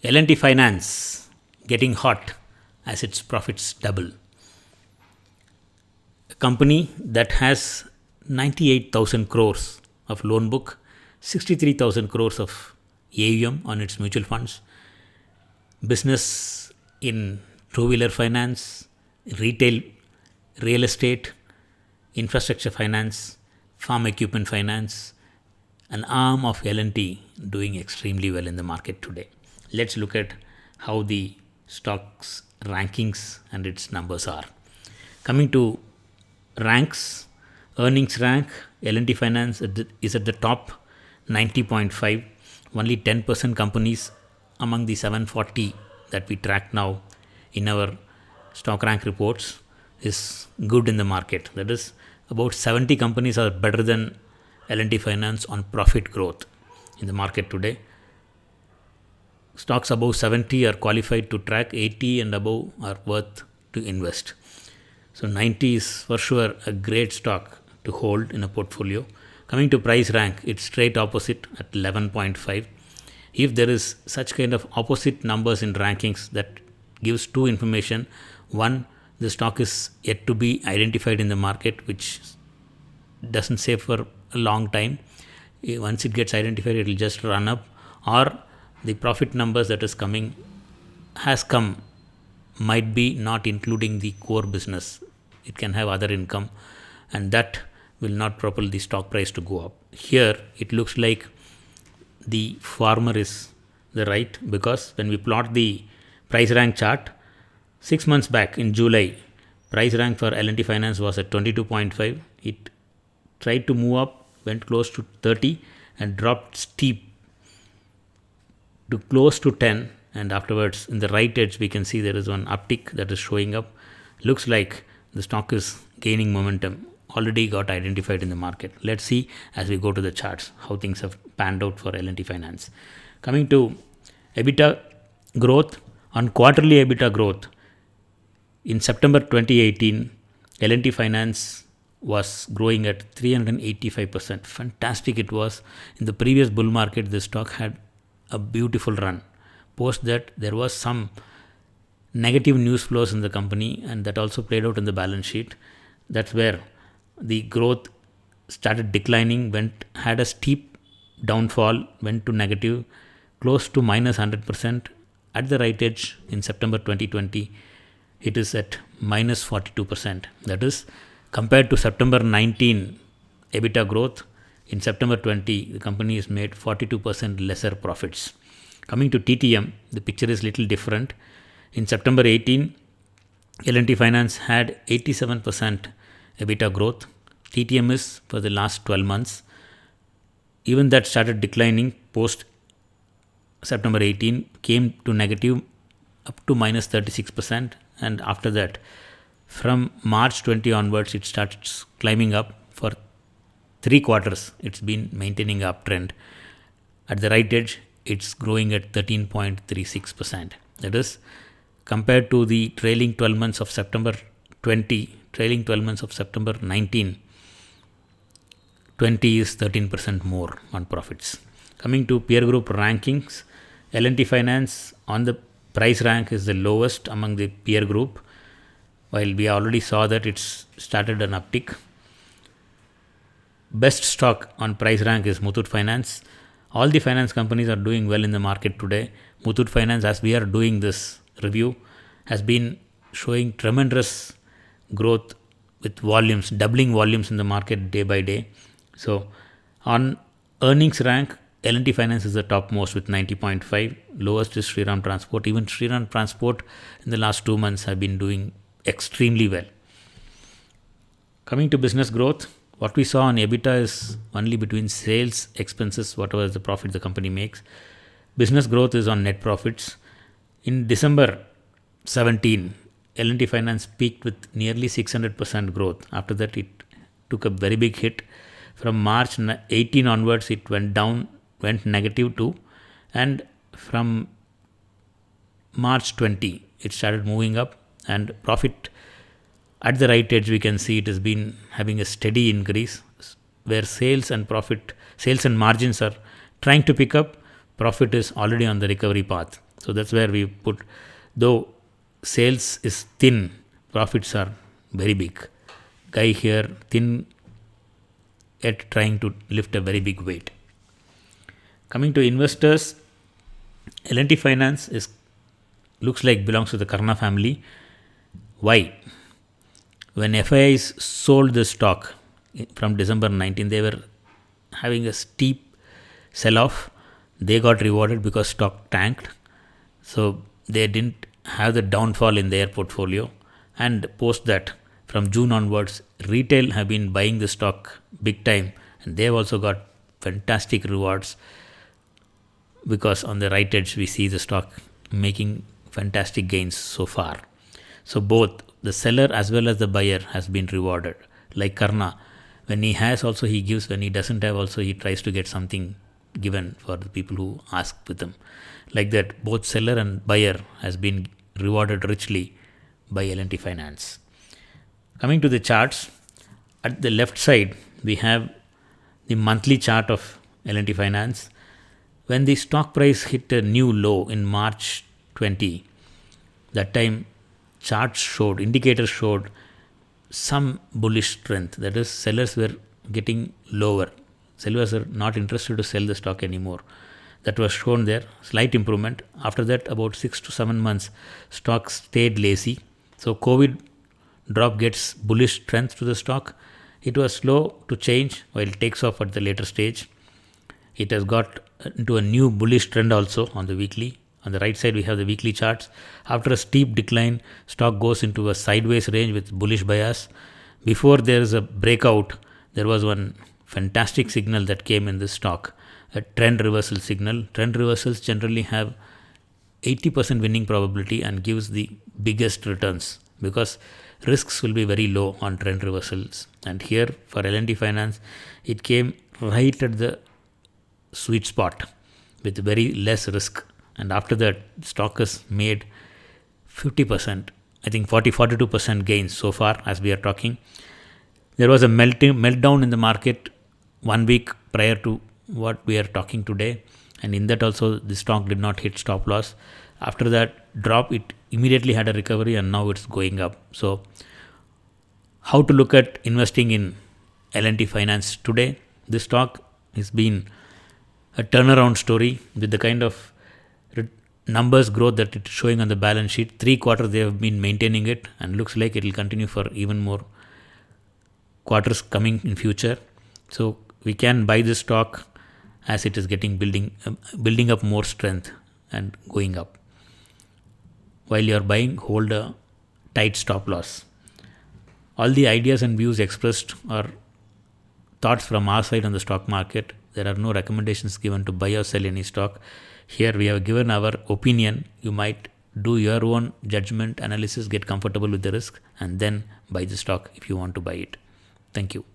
L&T Finance getting hot as its profits double. A company that has 98,000 crores of loan book, 63,000 crores of AUM on its mutual funds, business in two-wheeler finance, retail, real estate, infrastructure finance, farm equipment finance, an arm of L&T doing extremely well in the market today. Let's look at how the stocks rankings and its numbers are. Coming to ranks, earnings rank, L&T Finance is at the top, 90.5. Only 10% companies among the 740 that we track now in our stock rank reports is good in the market. That is, about 70 companies are better than L&T Finance on profit growth in the market today. Stocks above 70 are qualified to track, 80 and above are worth to invest. So 90 is for sure a great stock to hold in a portfolio. Coming to price rank, it's straight opposite at 11.5. If there is such kind of opposite numbers in rankings, that gives two information. One, the stock is yet to be identified in the market, which doesn't say for a long time. Once it gets identified, it will just run up, or the profit numbers that is coming has come might be not including the core business. It can have other income, and that will not propel the stock price to go up. Here it looks like the farmer is the right, because when we plot the price rank chart 6 months back in July, price rank for L&T Finance was at 22.5. It tried to move up, went close to 30 and dropped steep to close to 10, and afterwards in the right edge we can see there is one uptick that is showing up. Looks like the stock is gaining momentum, already got identified in the market. Let's see as we go to the charts how things have panned out for L&T Finance. Coming to EBITDA growth, on quarterly EBITDA growth, in September 2018 L&T Finance was growing at 385%. Fantastic it was. In the previous bull market, the stock had a beautiful run. Post that, there was some negative news flows in the company, and that also played out in the balance sheet. That's where the growth started declining, had a steep downfall, went to negative, close to minus 100%. At the right edge in September 2020, it is at minus 42%. That is, compared to September 19 EBITDA growth, in September 20, the company has made 42% lesser profits. Coming to TTM, the picture is little different. In September 18, L&T Finance had 87% EBITDA growth. TTM is for the last 12 months. Even that started declining post September 18, came to negative up to minus 36%, and after that, from March 20 onwards, it starts climbing up. For 3 quarters, it's been maintaining uptrend. At the right edge, it's growing at 13.36%. That is, compared to the trailing 12 months of September 20, trailing 12 months of September 19, 20 is 13% more on profits. Coming to peer group rankings, L&T Finance on the price rank is the lowest among the peer group, while we already saw that it's started an uptick. Best stock on price rank is Muthoot Finance. All the finance companies are doing well in the market today. Muthoot Finance, as we are doing this review, has been showing tremendous growth with volumes, doubling volumes in the market day by day. So on earnings rank, L&T Finance is the topmost with 90.5. Lowest is Shriram Transport. Even Shriram Transport in the last 2 months have been doing extremely well. Coming to business growth, what we saw on EBITDA is only between sales, expenses, whatever is the profit the company makes. Business growth is on net profits. In December 17, L&T Finance peaked with nearly 600% growth. After that, it took a very big hit. From March 18 onwards, it went down, went negative too. And from March 20, it started moving up, and profit at the right edge, we can see it has been having a steady increase, where sales and margins are trying to pick up. Profit is already on the recovery path. So that's where we put, though sales is thin, profits are very big. Guy here thin yet trying to lift a very big weight. Coming to investors, L&T Finance looks like belongs to the Karna family. Why? When FIIs sold the stock from December 19, they were having a steep sell-off. They got rewarded because stock tanked. So they didn't have the downfall in their portfolio. And post that, from June onwards, retail have been buying the stock big time, and they've also got fantastic rewards, because on the right edge we see the stock making fantastic gains so far. So both the seller as well as the buyer has been rewarded. Like Karna, when he has also he gives, when he doesn't have also he tries to get something given for the people who ask with him. Like that, both seller and buyer has been rewarded richly by L&T Finance. Coming to the charts, at the left side we have the monthly chart of L&T Finance. When the stock price hit a new low in March 20, that time charts showed, indicators showed some bullish strength. That is, sellers were getting lower. Sellers are not interested to sell the stock anymore. That was shown there, slight improvement. After that, about 6 to 7 months, stock stayed lazy. So COVID drop gets bullish strength to the stock. It was slow to change while it takes off at the later stage. It has got into a new bullish trend also on the weekly. On the right side, we have the weekly charts. After a steep decline, stock goes into a sideways range with bullish bias. Before there is a breakout, there was one fantastic signal that came in this stock, a trend reversal signal. Trend reversals generally have 80% winning probability and gives the biggest returns, because risks will be very low on trend reversals. And here for L&T Finance, it came right at the sweet spot with very less risk. And after that, stock has made 50%, I think 42% gains so far as we are talking. There was a meltdown in the market 1 week prior to what we are talking today, and in that also the stock did not hit stop loss. After that drop, it immediately had a recovery and now it's going up. So how to look at investing in L&T Finance today? This stock has been a turnaround story with the kind of numbers growth that it's showing on the balance sheet. 3 quarters they have been maintaining it, and looks like it will continue for even more quarters coming in future. So we can buy this stock as it is getting building up more strength and going up. While you are buying, hold a tight stop loss. All the ideas and views expressed are thoughts from our side on the stock market. There are no recommendations given to buy or sell any stock. Here we have given our opinion. You might do your own judgment analysis, get comfortable with the risk, and then buy the stock if you want to buy it. Thank you.